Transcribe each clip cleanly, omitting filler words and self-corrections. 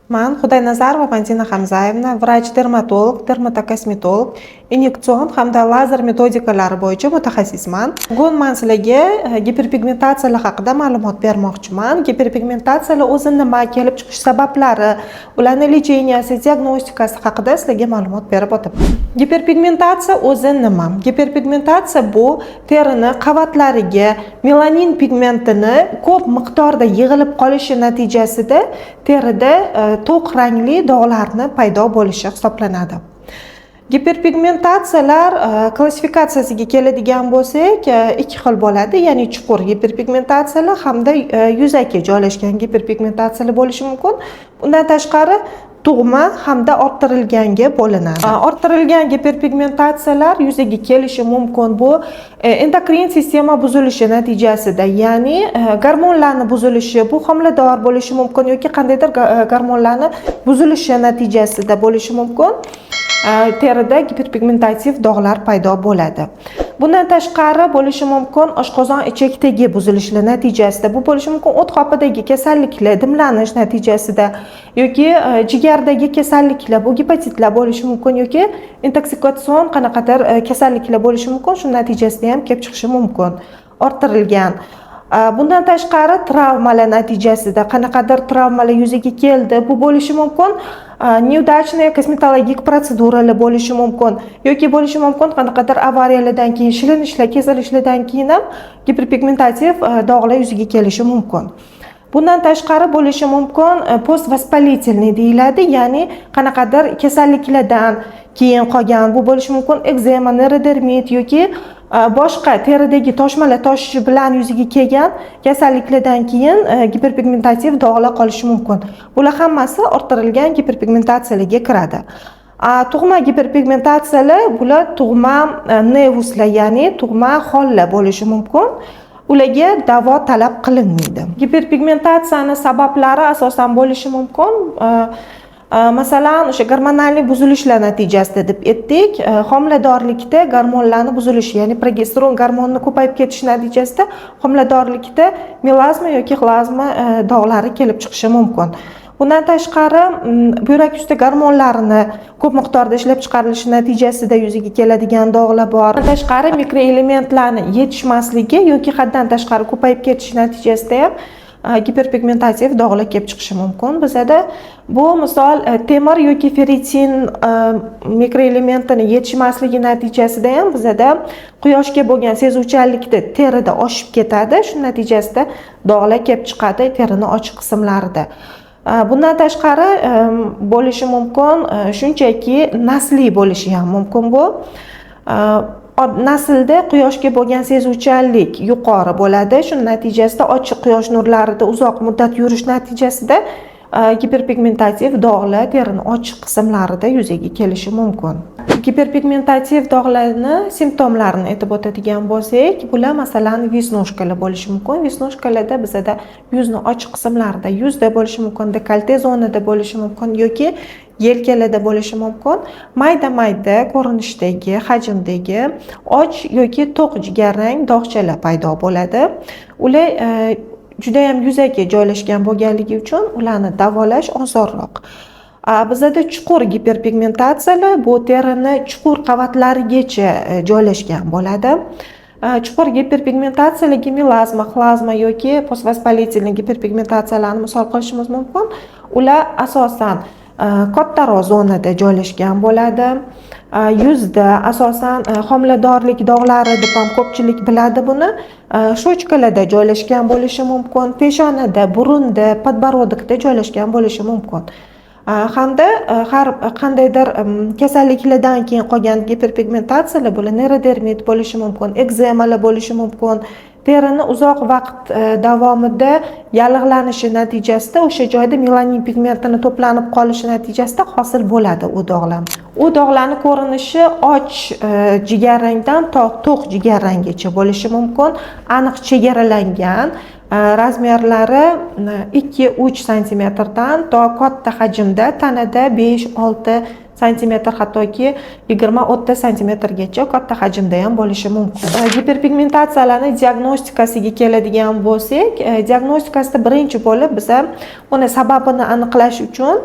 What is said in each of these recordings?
Man Xudaynazarova Valentina Hamzayevna, vrach-dermatolog, dermatokosmetolog, inyektsion hamda lazer metodikalari bo'yicha mutaxassisman. Bugun men sizlarga giperpigmentatsiyalar haqida ma'lumot bermoqchiman. Giperpigmentatsiyalar o'zi nima, kelib chiqish sabablari, ularning lecheniasi, diagnostikasi haqida sizlarga ma'lumot berib o'taman. Giperpigmentatsiya o'zi nima? Giperpigmentatsiya bu terini qavatlariga melanin pigmentini ko'p miqdorda yig'ilib qolishi natijasida terida to'q rangli dog'larni paydo bo'lishi hisoblanadi. Giperpigmentatsiyalar klassifikatsiyasiga keladigan bo'lsak, ikki xil bo'ladi, ya'ni chuqur giperpigmentatsiyalar hamda yuzaki joylashgan giperpigmentatsiyalar bo'lishi mumkin. Bundan tashqari tug'ma hamda orttirilganga bo'linadi. Orttirilgan giperpigmentatsiyalar yuzaga kelishi mumkin bu endokrin sistema buzilishi natijasida, ya'ni gormonlarning buzilishi, bu homilador bo'lishi mumkin yoki qandaydir gormonlarning buzilishi natijasida bo'lishi mumkin. Terida giperpigmentativ dog'lar paydo bo'ladi. Bundan tashqari bo'lishi mumkin oshqozon ichakdagi buzilishlar natijasida, bu bo'lishi mumkin o't qopidagi kasalliklar, dimlanish natijasida yoki jigardagi kasalliklar, bu gepatitlar bo'lishi mumkin yoki intoksikatsion qanaqadir kasalliklar bo'lishi mumkin, shu natijasida ham kelib chiqishi mumkin. Orttirilgan. Bundan tashqari travmalar natijasida qanaqadir travmalar yuzaga keldi, bu bo'lishi mumkin. Neudachniy kosmetologik protseduralar bo'lishi mumkin yoki bo'lishi mumkin qanaqadir avariyalardan keyin, shilinishlar, kesilishlardan keyin ham giperpigmentativ dog'lar yuzaga kelishi mumkin. Bundan tashqari bo'lishi mumkin postvоспалительный deyiladi, ya'ni qanaqadir kasalliklardan keyin qolgan, bu bo'lishi mumkin ekzema, neurodermit yoki boshqa teridagi toshmalar toshishi bilan yuzaga kelgan kasalliklardan keyin giperpigmentativ dog'lar qolishi mumkin. Bular hammasi orttirilgan giperpigmentatsiyalarga kiradi. Tug'ma giperpigmentatsiyalar bular tug'ma nevuslar, ya'ni tug'ma hollar bo'lishi mumkin. Ularga davo talab qilinmaydi. Giperpigmentatsiyaning sabablari asosan bo'lishi mumkin. Masalan, o'sha gormonal buzilishlar natijasida deb aytdik, homiladorlikda gormonlarning buzilishi, ya'ni progesteron gormonining ko'payib ketishi natijasida homiladorlikda melazma yoki xlazma dog'lari kelib chiqishi mumkin. Bundan tashqari, buyrak usti gormonlarini ko'p miqdorda ishlab chiqarilishi natijasida yuzaga keladigan dog'lar bor. Bundan tashqari, mikroelementlarning yetishmasligi yoki haddan tashqari ko'payib ketishi natijasida ham giperpigmentativ dog'lar kelib chiqishi mumkin. Bizda bu misol temir yoki ferritin mikroelementini yetishmasligi natijasida ham bizda quyoshga bo'lgan sezuvchanlikda terida oshib ketadi. Shu natijasida dog'lar kelib chiqadi terining ochiq qismlarida. Bundan tashqari bo'lishi mumkin shunchaki nasliy bo'lishi ham mumkin bu. Naslda quyoshga bo'lgan sezuvchanlik yuqori bo'ladi. Shu natijasida ochiq quyosh nurlarida uzoq muddat yurish natijasida giperpigmentativ dog'lar terining ochiq qismlarida yuzaga kelishi mumkin. Giperpigmentativ dog'larni simptomlarini aytib o'tadigan bo'lsak, bular masalan visnoshkalar bo'lishi mumkin. Visnoshkalarda bizda yuzning ochiq qismlarida, yuzda bo'lishi mumkin, dekolte zonada bo'lishi mumkin yoki yelkalarda bo'lishi mumkin. Mayda-mayda ko'rinishdagi, hajmdagi och yoki to'q jigarrang dog'chalar paydo bo'ladi. Ular juda ham yuzaki joylashgan bo'lganligi uchun ularni davolash osonroq. Bizda chuqur giperpigmentatsiyalar bu terini chuqur qavatlarigacha joylashgan bo'ladi. Chuqur giperpigmentatsiyalarga melazma, xlazma yoki postvоспалительный giperpigmentatsiyalarni misol qilishimiz mumkin. Ular asosan kattaroq zonada joylashgan bo'ladi. Yuzda asosan homiladorlik dog'lari deb ham ko'pchilik biladi buni. Shochkalarda joylashgan bo'lishi mumkin, peshonada, burunda, podborodikda joylashgan bo'lishi mumkin. Hamda har qandaydir kasalliklardan keyin qolgan giperpigmentatsiyalar bular neurodermit bo'lishi mumkin, ekzemalar bo'lishi mumkin. Terini uzoq vaqt davomida yallig'lanishi natijasida o'sha joyda melanin pigmentini to'planib qolishi natijasida hosil bo'ladi u dog'lar. U dog'larning ko'rinishi och jigarrangdan to to'q jigarranggacha bo'lishi mumkin, aniq chegaralangan. Razmerlari 2-3 santimetrdan to katta hajmda tanada 5-6 santimetr, hattoki 20-30 santimetrgacha katta hajmda ham bo'lishi mumkin. Giperpigmentatsiyalarning diagnostikasiga keladigan bo'lsak, diagnostikasida birinchi bo'lib biz uni sababini aniqlash uchun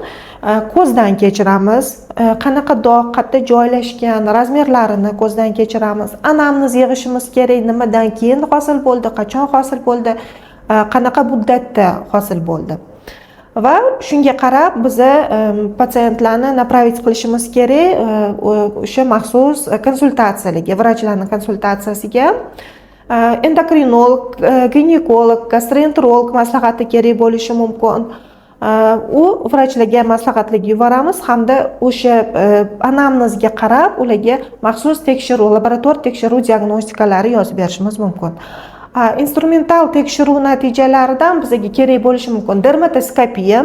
ko'zdan kechiramiz. Qanaqa dog', qayerda joylashgan, razmerlarini ko'zdan kechiramiz. Anamniz yig'ishimiz kerak, nimadan keyin hosil bo'ldi, qachon hosil bo'ldi, qanaqa muddatda hosil bo'ldi. Va shunga qarab biz patsientlarni направить qilishimiz kerak o'sha maxsus konsultatsiyalarga, vrachlarning konsultatsiyasiga. Endokrinolog, ginekolog, gastroenterolog maslahati kerak bo'lishi mumkin. U vrachlarga maslahatlik yuboramiz hamda o'sha anamnezga qarab ularga maxsus tekshiruv, laborator tekshiruv diagnostikalari yozib berishimiz mumkin. Instrumental tekshiruv natijalaridan bizga kerak bo'lishi mumkin dermatoskopiya.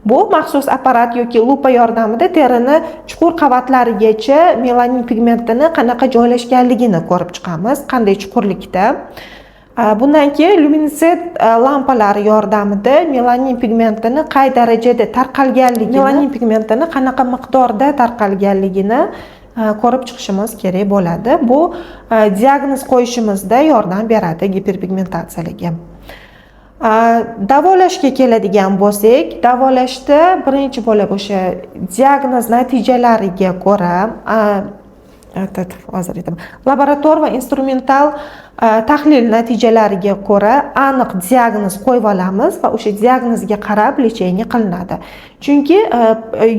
Bu maxsus apparat yoki lupa yordamida terini chuqur qavatlarigacha melanin pigmentini qanaqa joylashganligini ko'rib chiqamiz, qanday chuqurlikda. Bundan keyin luminescent lampalar yordamida melanin pigmentini qay darajada tarqalganligini, melanin pigmentini qanaqa miqdorda tarqalganligini ko'rib chiqishimiz kerak bo'ladi. Bu diagnoz qo'yishimizda yordam beradi giperpigmentatsiyaga. Davolashga keladigan bo'lsak, davolashda birinchi bo'lib o'sha diagnoz natijalariga ko'ra laborator va instrumental tahlil natijalariga ko'ra aniq diagnoz qo'yib olamiz va o'sha diagnozga qarab lecheniya qilinadi. Chunki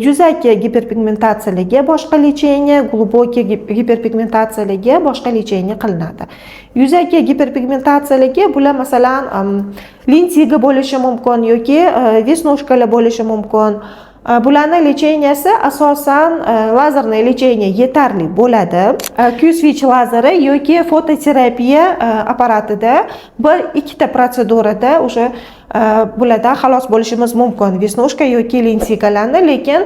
yuzaki giperpigmentatsiyalarga boshqa lecheniya, glubokий giperpigmentatsiyalarga boshqa lecheniya qilinadi. Yuzaki giperpigmentatsiyalarga bular masalan lintiga bo'lishi mumkin yoki vesnoshkalar bo'lishi mumkin. Bularning lecheniyasi asosan lazerli lecheniya yetarli bo'ladi. Q-switch lazeri yoki fototerapiya apparatida bir ikkita protsedurada o'sha bulardan xalos bo'lishimiz mumkin. Vesnoshka yoki lintigalarni, lekin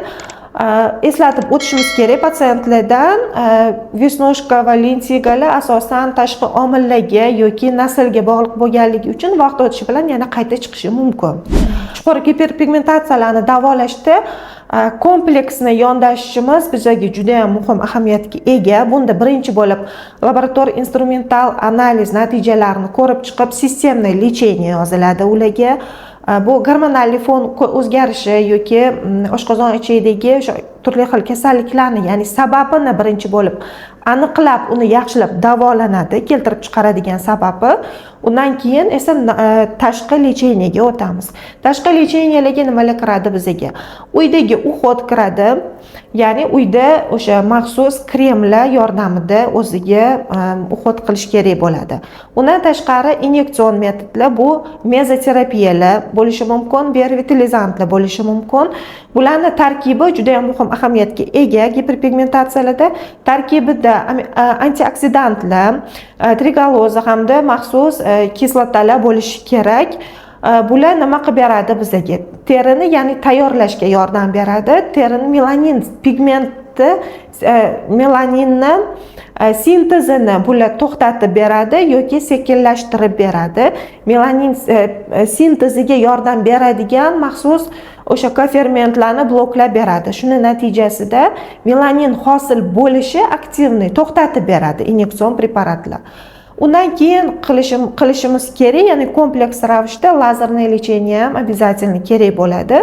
eslatib o'tishimiz kerak patsientlardan vesnoshka va lintigalar asosan tashqi omillarga yoki naslga bog'liq bo'lganligi uchun vaqt o'tishi bilan yana qayta chiqishi mumkin. Chuqur giperpigmentatsiyalarni davolashda kompleksni yondashishimiz bizga juda ham muhim ahamiyatga ega. Bunda birinchi bo'lib laborator instrumental analiz natijalarini ko'rib chiqib, sistemli lecheniya yoziladi ularga. Bu gormonal fon o'zgarishi yoki oshqozon ichidagi o'sha turli xil kasalliklarni, ya'ni sababini birinchi bo'lib aniqlab, uni yaxshilab davolanadi, keltirib chiqaradigan sababi. Undan keyin esa tashqi lecheniyaga o'tamiz. Tashqi lecheniyalarga nimalar kiradi bizga? Uydagi uhod kiradi. Ya'ni uyda o'sha maxsus kremlar yordamida o'ziga uhod qilish kerak bo'ladi. Undan tashqari inyektsion metodlar, bu mezoterapiyalar bo'lishi mumkin, bervitilizantlar bo'lishi mumkin. Bularning tarkibi juda ham muhim ahamiyatga ega giperpigmentatsiyalarda. Tarkibida antioksidantlar, trigaloza hamda maxsus kislotalar bo'lishi kerak. Bular nima qilib beradi bizga? Terini, ya'ni tayyorlashga yordam beradi. Terini melanin pigmenti, melaninni sintezini bular to'xtatib beradi yoki sekinlashtirib beradi. Melanin sinteziga yordam beradigan maxsus o'sha kofermentlarni bloklab beradi. Shuni natijasida melanin hosil bo'lishi aktivni to'xtatib beradi inyektsion preparatlar. Undan keyin qilishimiz kerak, ya'ni kompleks ravishda lazerli lecheniya ham обязательно kerak bo'ladi.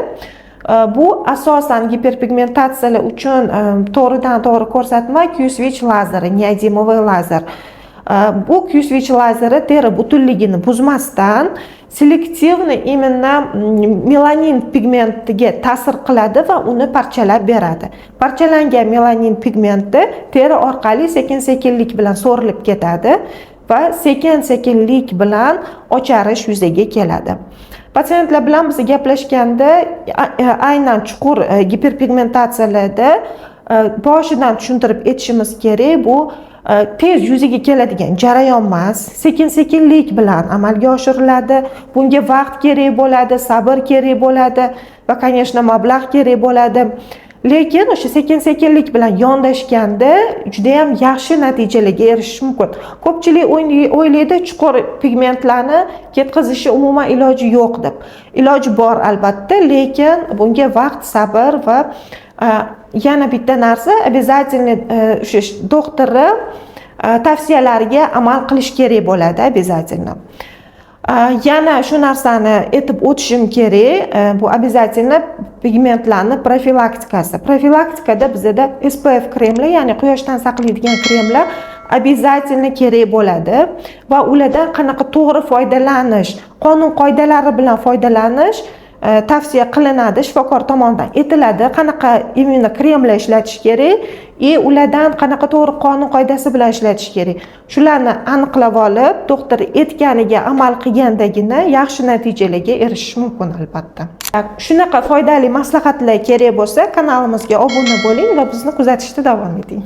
Bu asosan giperpigmentatsiyalar uchun to'g'ridan to'g'ri ko'rsatma Q-switch lazeri, neodimoviy lazer. Bu Q-switch lazeri teri butunligini buzmasdan selektivni именно melanin pigmentiga ta'sir qiladi va uni parchalab beradi. Parchalangan melanin pigmenti teri orqali sekin-sekinlik bilan so'rilib ketadi va sekin-sekinlik bilan ocharish yuzaga keladi. Patsientlar bilan biz gaplashganda aynan chuqur giperpigmentatsiyalarda boshidan tushuntirib etishimiz kerak. Bu tez yuzaga keladigan jarayon emas, sekin-sekinlik bilan amalga oshiriladi. Bunga vaqt kerak bo'ladi, sabr kerak bo'ladi va, конечно, mablag' kerak bo'ladi. Lekin o'sha sekin-sekinlik bilan yondashganda juda ham yaxshi natijalarga erishish mumkin. Ko'pchilik o'ylaydi, chuqur pigmentlarni ketkazishi umuman iloji yo'q deb. Iloji bor albatta, lekin bunga vaqt, sabr va Yana bitta narsa, обязательно o'sha doktorni tavsiyalariga amal qilish kerak bo'ladi, обязательно. Yana shu narsani aytib o'tishim kerak, bu обязательно pigmentlarni profilaktikasi. Profilaktikada bizda SPF kremlar, ya'ni quyoshdan saqlaydigan kremlar обязательно kerak bo'ladi va ulardan qanaqa to'g'ri foydalanish, qonun qoidalari bilan foydalanish tavsiya qilinadi, shifokor tomonidan aytiladi, qanaqa imенно kremlar ishlatish kerak va ulardan qanaqa to'g'ri qonun qoidasi bilan ishlatish kerak. Shularni aniqlab olib, doktor aytganiga amal qilgandagina yaxshi natijalarga erishish mumkin albatta. Shunaqa foydali maslahatlar kerak bo'lsa, kanalimizga obuna bo'ling va bizni kuzatishda davom eting.